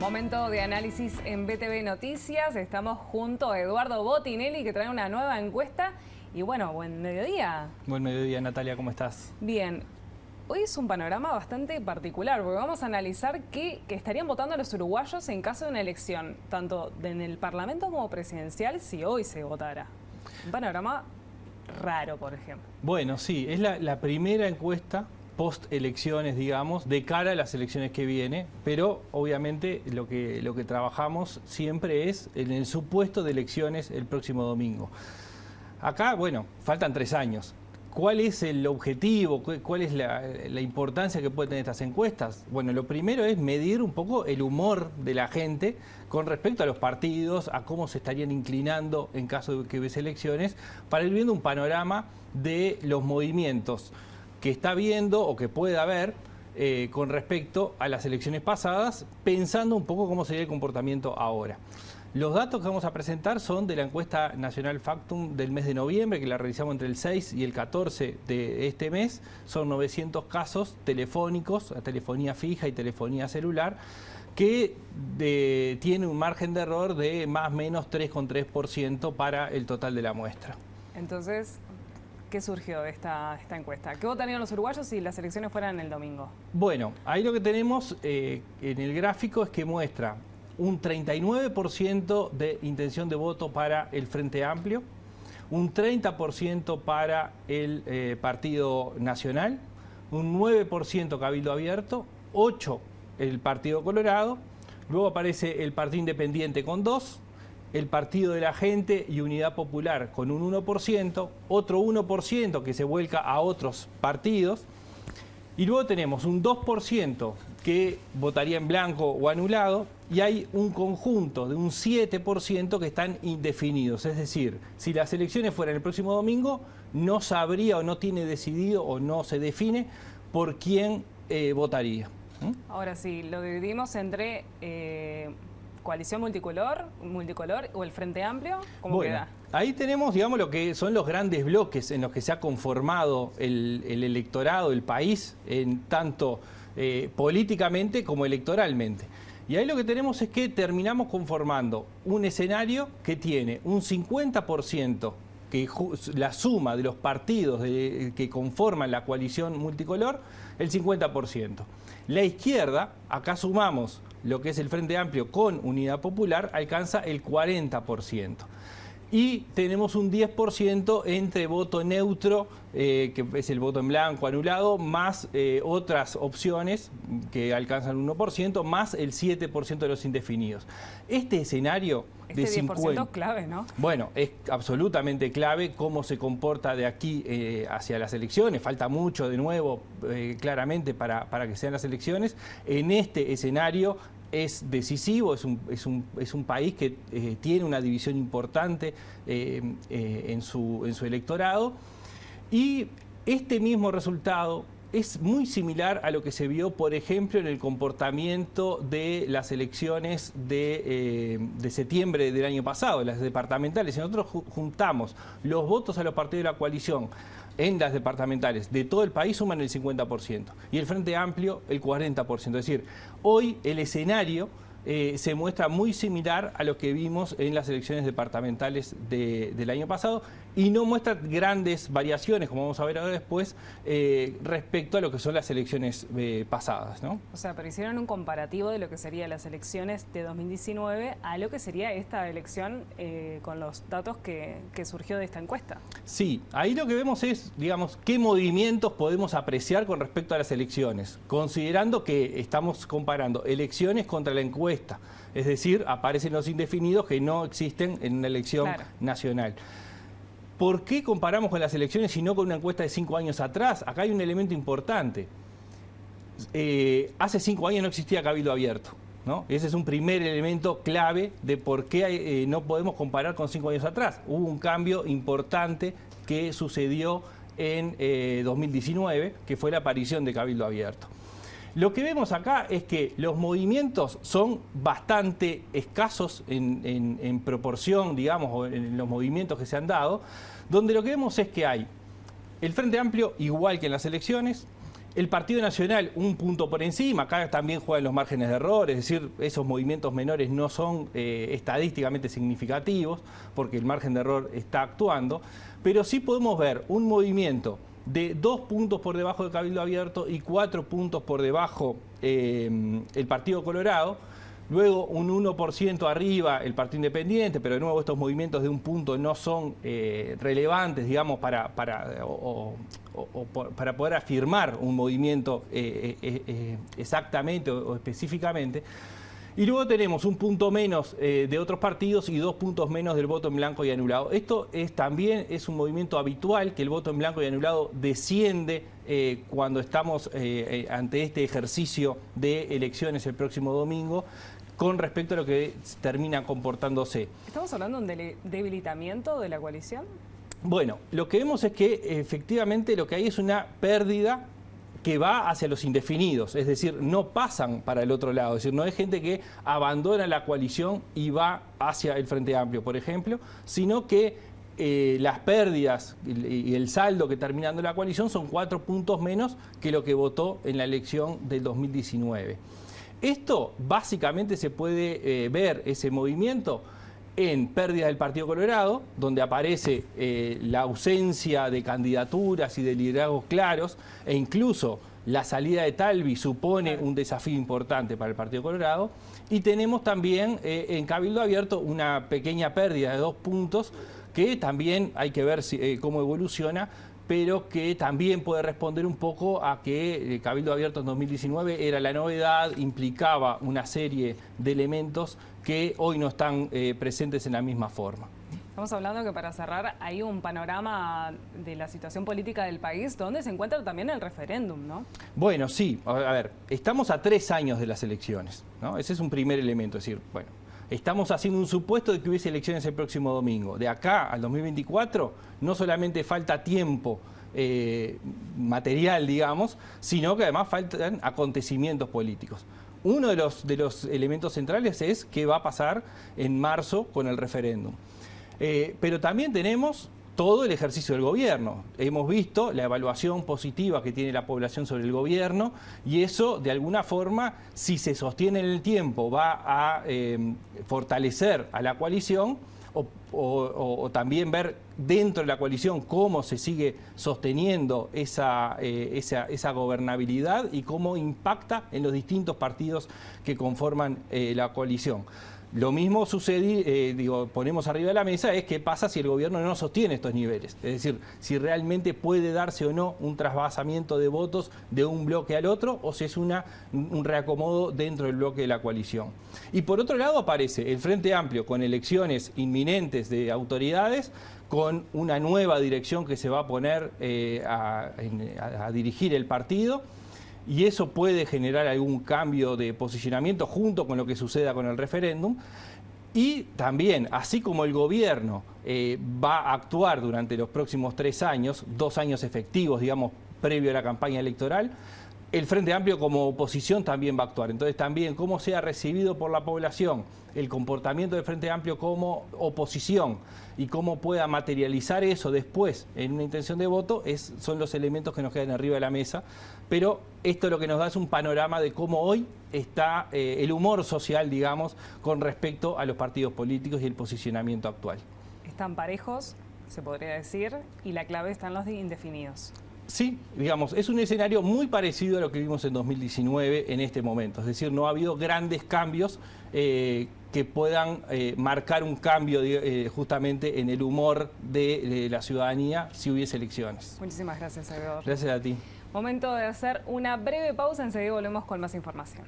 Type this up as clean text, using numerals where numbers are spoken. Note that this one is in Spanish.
Momento de análisis en BTV Noticias. Estamos junto a Eduardo Botinelli, que trae una nueva encuesta. Y bueno, buen mediodía. Buen mediodía, Natalia, ¿cómo estás? Bien. Hoy es un panorama bastante particular, porque vamos a analizar qué estarían votando los uruguayos en caso de una elección, tanto en el Parlamento como presidencial, si hoy se votara. Un panorama raro, por ejemplo. Bueno, sí, es la primera encuesta post-elecciones, digamos, de cara a las elecciones que viene, pero obviamente lo que trabajamos siempre es en el supuesto de elecciones el próximo domingo. Acá, bueno, faltan 3 años. ¿Cuál es el objetivo? ¿Cuál es la importancia que pueden tener estas encuestas? Bueno, lo primero es medir un poco el humor de la gente con respecto a los partidos, a cómo se estarían inclinando en caso de que hubiese elecciones, para ir viendo un panorama de los movimientos que está viendo o que puede haber con respecto a las elecciones pasadas, pensando un poco cómo sería el comportamiento ahora. Los datos que vamos a presentar son de la encuesta nacional Factum del mes de noviembre, que la realizamos entre el 6 y el 14 de este mes. Son 900 casos telefónicos, telefonía fija y telefonía celular, que tiene un margen de error de más o menos 3,3% para el total de la muestra. Entonces, ¿qué surgió de esta encuesta? ¿Qué votarían los uruguayos si las elecciones fueran el domingo? Bueno, ahí lo que tenemos en el gráfico es que muestra un 39% de intención de voto para el Frente Amplio, un 30% para el Partido Nacional, un 9% Cabildo Abierto, 8% el Partido Colorado, luego aparece el Partido Independiente con 2%, el Partido de la Gente y Unidad Popular con un 1%, otro 1% que se vuelca a otros partidos, y luego tenemos un 2% que votaría en blanco o anulado, y hay un conjunto de un 7% que están indefinidos. Es decir, si las elecciones fueran el próximo domingo, no sabría o no tiene decidido o no se define por quién votaría. Ahora sí, lo dividimos entre coalición multicolor o el Frente Amplio. ¿Cómo queda? Ahí tenemos, digamos, lo que son los grandes bloques en los que se ha conformado el electorado, el país, en tanto políticamente como electoralmente. Y ahí lo que tenemos es que terminamos conformando un escenario que tiene un 50%, que la suma de los partidos que conforman la coalición multicolor, el 50%. La izquierda, acá sumamos lo que es el Frente Amplio con Unidad Popular, alcanza el 40%. Y tenemos un 10% entre voto neutro, que es el voto en blanco anulado, más otras opciones que alcanzan un 1%, más el 7% de los indefinidos. Este escenario de 50%... 10% clave, ¿no? Bueno, es absolutamente clave cómo se comporta de aquí hacia las elecciones. Falta mucho, de nuevo, claramente, para que sean las elecciones. En este escenario es decisivo, es un país que tiene una división importante en su electorado, y este mismo resultado es muy similar a lo que se vio, por ejemplo, en el comportamiento de las elecciones de septiembre del año pasado, las departamentales. Si nosotros juntamos los votos a los partidos de la coalición en las departamentales de todo el país, suman el 50%, y el Frente Amplio el 40%. Es decir, hoy el escenario se muestra muy similar a lo que vimos en las elecciones departamentales del año pasado, y no muestra grandes variaciones, como vamos a ver ahora después, respecto a lo que son las elecciones pasadas, ¿no? O sea, pero hicieron un comparativo de lo que serían las elecciones de 2019 a lo que sería esta elección con los datos que surgió de esta encuesta. Sí, ahí lo que vemos es, digamos, qué movimientos podemos apreciar con respecto a las elecciones, considerando que estamos comparando elecciones contra la encuesta. Es decir, aparecen los indefinidos que no existen en una elección nacional. ¿Por qué comparamos con las elecciones y no con una encuesta de 5 años atrás? Acá hay un elemento importante. Hace 5 años no existía Cabildo Abierto, ¿no? Ese es un primer elemento clave de por qué no podemos comparar con 5 años atrás. Hubo un cambio importante que sucedió en 2019, que fue la aparición de Cabildo Abierto. Lo que vemos acá es que los movimientos son bastante escasos en proporción, digamos, o en los movimientos que se han dado, donde lo que vemos es que hay el Frente Amplio igual que en las elecciones, El Partido Nacional un punto por encima, acá también juegan los márgenes de error, es decir, esos movimientos menores no son estadísticamente significativos porque el margen de error está actuando, pero sí podemos ver un movimiento de 2 puntos por debajo de Cabildo Abierto y 4 puntos por debajo el Partido Colorado. Luego un 1% arriba el Partido Independiente, pero de nuevo estos movimientos de un punto no son relevantes, digamos, para poder afirmar un movimiento exactamente o específicamente. Y luego tenemos un punto menos de otros partidos y 2 puntos menos del voto en blanco y anulado. Esto también es un movimiento habitual, que el voto en blanco y anulado desciende cuando estamos ante este ejercicio de elecciones el próximo domingo, con respecto a lo que termina comportándose. ¿Estamos hablando de un debilitamiento de la coalición? Bueno, lo que vemos es que efectivamente lo que hay es una pérdida que va hacia los indefinidos, es decir, no pasan para el otro lado, es decir, no hay gente que abandona la coalición y va hacia el Frente Amplio, por ejemplo, sino que las pérdidas y el saldo que termina dando la coalición son 4 puntos menos que lo que votó en la elección del 2019. Esto básicamente se puede ver, ese movimiento, en pérdidas del Partido Colorado, donde aparece la ausencia de candidaturas y de liderazgos claros, e incluso la salida de Talvi supone un desafío importante para el Partido Colorado. Y tenemos también en Cabildo Abierto una pequeña pérdida de 2 puntos, que también hay que ver cómo evoluciona, pero que también puede responder un poco a que Cabildo Abierto en 2019 era la novedad, implicaba una serie de elementos que hoy no están presentes en la misma forma. Estamos hablando que, para cerrar, hay un panorama de la situación política del país donde se encuentra también el referéndum, ¿no? Bueno, sí. A ver, estamos a 3 años de las elecciones, ¿no? Ese es un primer elemento, es decir, bueno, estamos haciendo un supuesto de que hubiese elecciones el próximo domingo. De acá al 2024 no solamente falta tiempo material, digamos, sino que además faltan acontecimientos políticos. Uno de los elementos centrales es qué va a pasar en marzo con el referéndum. Pero también tenemos todo el ejercicio del gobierno. Hemos visto la evaluación positiva que tiene la población sobre el gobierno, y eso, de alguna forma, si se sostiene en el tiempo, va a fortalecer a la coalición, o también ver dentro de la coalición cómo se sigue sosteniendo esa gobernabilidad y cómo impacta en los distintos partidos que conforman la coalición. Lo mismo sucede, ponemos arriba de la mesa, es qué pasa si el gobierno no sostiene estos niveles. Es decir, si realmente puede darse o no un trasvasamiento de votos de un bloque al otro, o si es un reacomodo dentro del bloque de la coalición. Y por otro lado aparece el Frente Amplio con elecciones inminentes de autoridades, con una nueva dirección que se va a poner a dirigir el partido. Y eso puede generar algún cambio de posicionamiento junto con lo que suceda con el referéndum. Y también, así como el gobierno va a actuar durante los próximos 3 años, 2 años efectivos, digamos, previo a la campaña electoral, el Frente Amplio como oposición también va a actuar. Entonces también cómo sea recibido por la población el comportamiento del Frente Amplio como oposición y cómo pueda materializar eso después en una intención de voto son los elementos que nos quedan arriba de la mesa. Pero esto lo que nos da es un panorama de cómo hoy está el humor social, digamos, con respecto a los partidos políticos y el posicionamiento actual. Están parejos, se podría decir, y la clave está en los indefinidos. Sí, digamos, es un escenario muy parecido a lo que vimos en 2019 en este momento. Es decir, no ha habido grandes cambios que puedan marcar un cambio justamente en el humor de la ciudadanía si hubiese elecciones. Muchísimas gracias, Salvador. Gracias a ti. Momento de hacer una breve pausa, enseguida volvemos con más información.